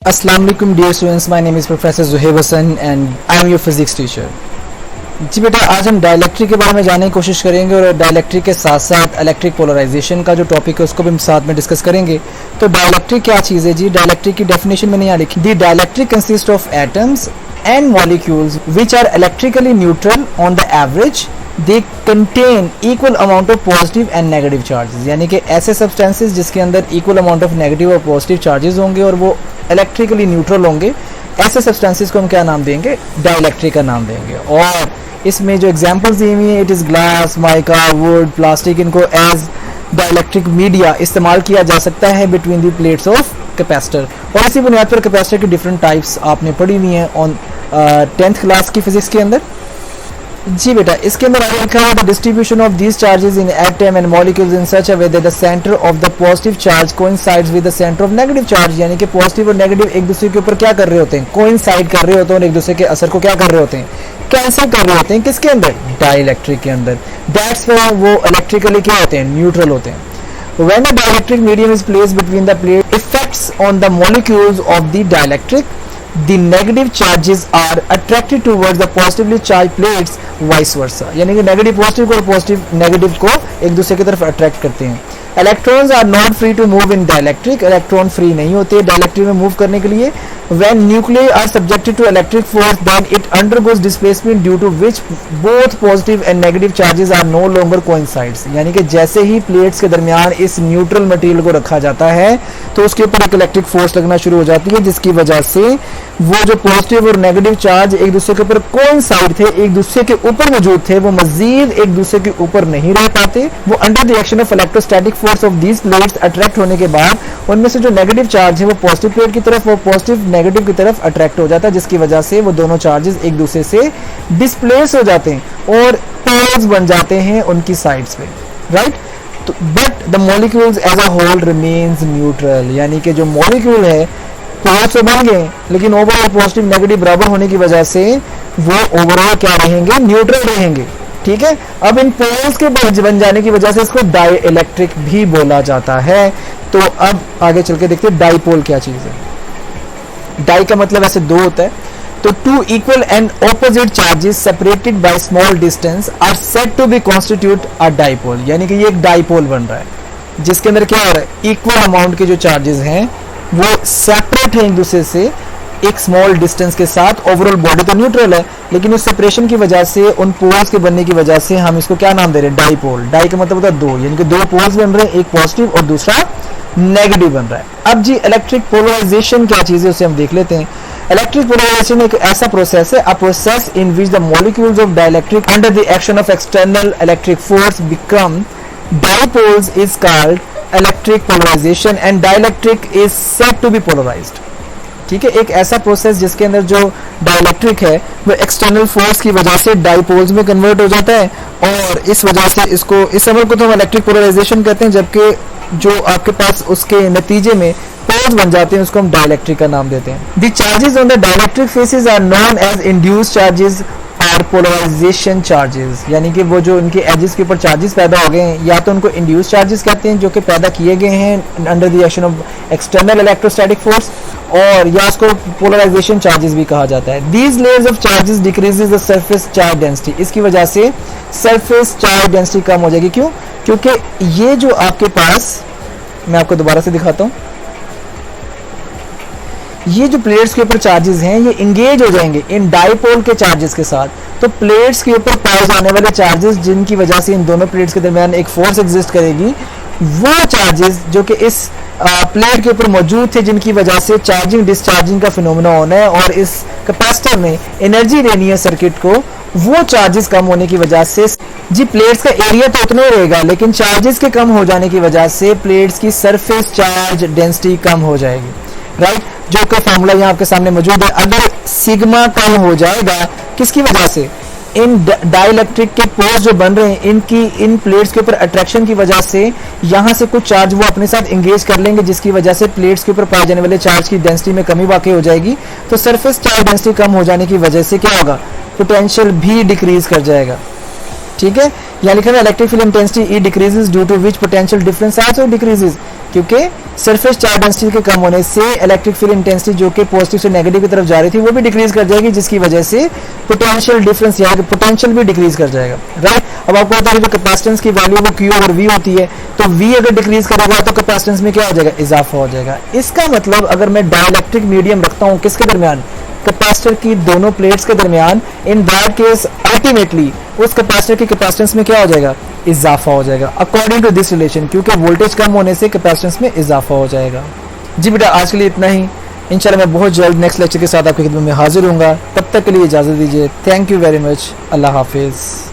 Assalamu alaikum dear students, my name is Professor Zuhaib Hassan and I am your physics teacher। जी बेटा, आज हम dielectric के बारे में जानने की कोशिश करेंगे और डाइलेक्ट्रिक के साथ साथ इलेक्ट्रिक पोलराइजेशन का जो टॉपिक है उसको भी हम साथ में डिस्कस करेंगे। तो डाइलेक्ट्रिक क्या चीज़ है जी? डाइलेक्ट्रिक की डेफिनेशन मैंने यहाँ लिखी। The dielectric consist of atoms and molecules which are electrically neutral on the average, they contain equal amount of positive and negative charges. यानी कि ऐसे सब्सटेंसेस जिसके अंदर इक्वल अमाउंट ऑफ नेगेटिव और पॉजिटिव चार्जेस होंगे और वो इलेक्ट्रिकली न्यूट्रल होंगे, ऐसे सब्सटेंसेस को हम क्या नाम देंगे? डाइलेक्ट्रिक का नाम देंगे। और इसमें जो एग्जांपल्स दी हुई हैं, it is glass, mica, would, plastic, इनको एज डाइलेक्ट्रिक मीडिया इस्तेमाल किया जा सकता है between the plates of capacitor. और इसी बुनियाद पर कैपेसिटर की डिफरेंट टाइप्स आपने पढ़ी हुई हैं ऑन 10th क्लास की फिजिक्स के अंदर। जी बेटा, इसके अंदर आगे लिखा है the distribution of these charges in atom and molecules in such a way that the centre of the positive charge coincides with the centre of negative charge. यानी कि पॉजिटिव और नेगेटिव एक दूसरे के ऊपर क्या कर रहे होते हैं? कोइंसाइड कर रहे होते हैं और एक दूसरे के असर को क्या कर रहे होते हैं? कैंसिल कर रहे होते हैं। किसके अंदर? डाइलेक्ट्रिक के अंदर। दैट्स व्हाई वो इलेक्ट्रिकली क्या होते हैं? न्यूट्रल होते हैं। When a dielectric medium is placed between the plate, effects on the molecules of the dielectric, the negative charges are attracted towards the positively charged plates, vice versa। यानी कि negative positive को और positive negative को एक दूसरे की तरफ attract करते हैं। Electrons are not free to move in dielectric. Electron free नहीं होते डाइलेक्ट्रिक में मूव करने के लिए। When nuclei are subjected to electric force, then it undergoes displacement due to which both positive and negative charges are no longer coincides। यानी कि जैसे ही plates के दरमियान इस न्यूट्रल मटेरियल को रखा जाता है तो उसके ऊपर एक इलेक्ट्रिक फोर्स लगना शुरू हो जाती है, जिसकी वजह से वो जो पॉजिटिव और नेगेटिव चार्ज एक दूसरे के ऊपर कोइंसाइड थे, एक दूसरे के ऊपर मौजूद थे, वो मजीद एक दूसरे के ऊपर नहीं रह पाते। वो under the action of electrostatic force of these plates attract होने के बाद उनमें से जो नेगेटिव चार्ज है वो पॉजिटिव प्लेट की तरफ, वो पॉजिटिव नेगेटिव की तरफ अट्रैक्ट हो जाता है, जिसकी वजह से वो दोनों चार्जेस एक दूसरे से डिस्प्लेस हो जाते हैं और पोल्स बन जाते हैं उनकी साइड्स पे, राइट। तो but the molecules as a whole remains neutral. यानी कि जो मॉलिक्यूल है पोल्स तो बन गए लेकिन ओवरऑल पॉजिटिव नेगेटिव बराबर होने की वजह से वो ओवरऑल क्या रहेंगे? न्यूट्रल रहेंगे। ठीक है। अब इन पोल्स के बन जाने की वजह से इसको डाइलेक्ट्रिक भी बोला जाता है। तो अब आगे चल के देखते हैं डाइपोल क्या चीज है। डाई का मतलब ऐसे दो होता है। तो two equal and opposite charges separated by small distance are said to be constitute a dipole. यानी कि ये एक डाइपोल बन रहा है जिसके अंदर क्या हो रहा है? इक्वल अमाउंट के जो चार्जेस हैं वो सेपरेट है एक दूसरे से एक स्मॉल डिस्टेंस के साथ। ओवरऑल बॉडी तो न्यूट्रल है लेकिन उस सेपरेशन की वजह से, उन पोल्स के बनने की वजह से हम इसको क्या नाम दे रहे हैं? डाइपोल। डाई का मतलब होता है दो, यानी कि दो पोल्स बन रहे हैं, एक पॉजिटिव और दूसरा नेगेटिव बन रहा है। अब जी इलेक्ट्रिक पोलराइजेशन क्या चीज है उसे हम देख लेते हैं। इलेक्ट्रिक पोलराइजेशन एक ऐसा प्रोसेस है, a process in which the molecules of dielectric under the action of external electric force become dipoles is called electric polarisation and dielectric is said to be polarised. ठीक है। एक ऐसा process जिसके अंदर जो डाइलेक्ट्रिक है वो एक्सटर्नल फोर्स की वजह से डाइपोल्स में कन्वर्ट हो जाता है और इस वजह से इसको, इस अमल को तो हम इलेक्ट्रिक पोलराइजेशन कहते हैं, जबकि जो आपके पास उसके नतीजे में पोल्स बन जाते हैं उसको हम डाइलेक्ट्रिक का नाम देते हैं। The charges on the dielectric faces are known as induced charges और पोलराइजेशन चार्जेस। यानी कि वो जो इनके एजेस के ऊपर चार्जेस पैदा हो गए हैं, या तो उनको इंड्यूस्ड चार्जेस कहते हैं जो कि पैदा किए गए हैं under the action of external electrostatic force, और या उसको पोलराइजेशन चार्जेस भी कहा जाता है। These layers of charges decreases the surface charge density. इसकी वजह से सरफेस चार्ज डेंसिटी कम हो जाएगी। क्यों? क्योंकि ये जो आपके पास, मैं आपको दोबारा से दिखाता हूं, ये जो प्लेट्स के ऊपर चार्जेस हैं ये इंगेज हो जाएंगे इन डाइपोल के चार्जेस के साथ। तो प्लेट्स के ऊपर पाए जाने वाले चार्जेस जिनकी वजह से इन दोनों प्लेट्स के दरमियान एक फोर्स एग्जिस्ट करेगी, वो चार्जेस जो कि इस प्लेट के ऊपर मौजूद थे, जिनकी वजह से चार्जिंग डिस्चार्जिंग का फिनोमेना होना है और इस कैपेसिटर में एनर्जी देनी है सर्किट को, वो चार्जेस कम होने की वजह से जी प्लेट्स का एरिया तो उतना ही रहेगा लेकिन चार्जेस के कम हो जाने की वजह से प्लेट्स की सरफेस चार्ज डेंसिटी कम हो जाएगी, राइट। जो कि फॉर्मूला यहाँ आपके सामने मौजूद है। अगर सिग्मा कम हो जाएगा किसकी वजह से? इन डाइलेक्ट्रिक के पोल्स जो बन रहे हैं इनकी इन प्लेट्स के ऊपर अट्रैक्शन की वजह से यहाँ से कुछ चार्ज वो अपने साथ एंगेज कर लेंगे, जिसकी वजह से प्लेट्स के ऊपर पाए जाने वाले चार्ज की डेंसिटी में कमी वाकई हो जाएगी। तो सरफेस चार्ज डेंसिटी कम हो जाने की वजह से क्या होगा? पोटेंशियल भी डिक्रीज कर जाएगा। ठीक है। यहाँ लिखा है electric field intensity E decreases due to which potential difference also decreases. क्योंकि सरफेस चार्ज डेंसिटी के कम होने से इलेक्ट्रिक फील्ड इंटेंसिटी जो कि पॉजिटिव से नेगेटिव की तरफ जा रही थी वो भी डिक्रीज कर जाएगी, जिसकी वजह से पोटेंशियल डिफरेंस यहाँ पोटेंशियल भी डिक्रीज कर जाएगा, राइट। अब आपको पता है जो कैपेसिटेंस की वैल्यू वो Q और V होती है, तो V अगर डिक्रीज करेगा तो कैपेसिटेंस में क्या हो जाएगा, इजाफा हो जाएगा। इसका मतलब अगर मैं डाइलेक्ट्रिक मीडियम रखता हूँ किसके दरमियान, कैपेसिटर की दोनों प्लेट्स के दरमियान, इन दैट केस अल्टीमेटली उस कैपेसिटर की कैपेसिटेंस में क्या हो जाएगा, इजाफा हो जाएगा, अकॉर्डिंग टू दिस रिलेशन, क्योंकि वोल्टेज कम होने से कैपेसिटेंस में इजाफा हो जाएगा। जी बेटा आज के लिए इतना ही, इंशाल्लाह मैं बहुत जल्द नेक्स्ट लेक्चर के साथ आपकी खिदमत में हाजिर होऊंगा, तब तक के लिए इजाज़त दीजिए। थैंक यू वेरी मच, अल्लाह हाफिज़।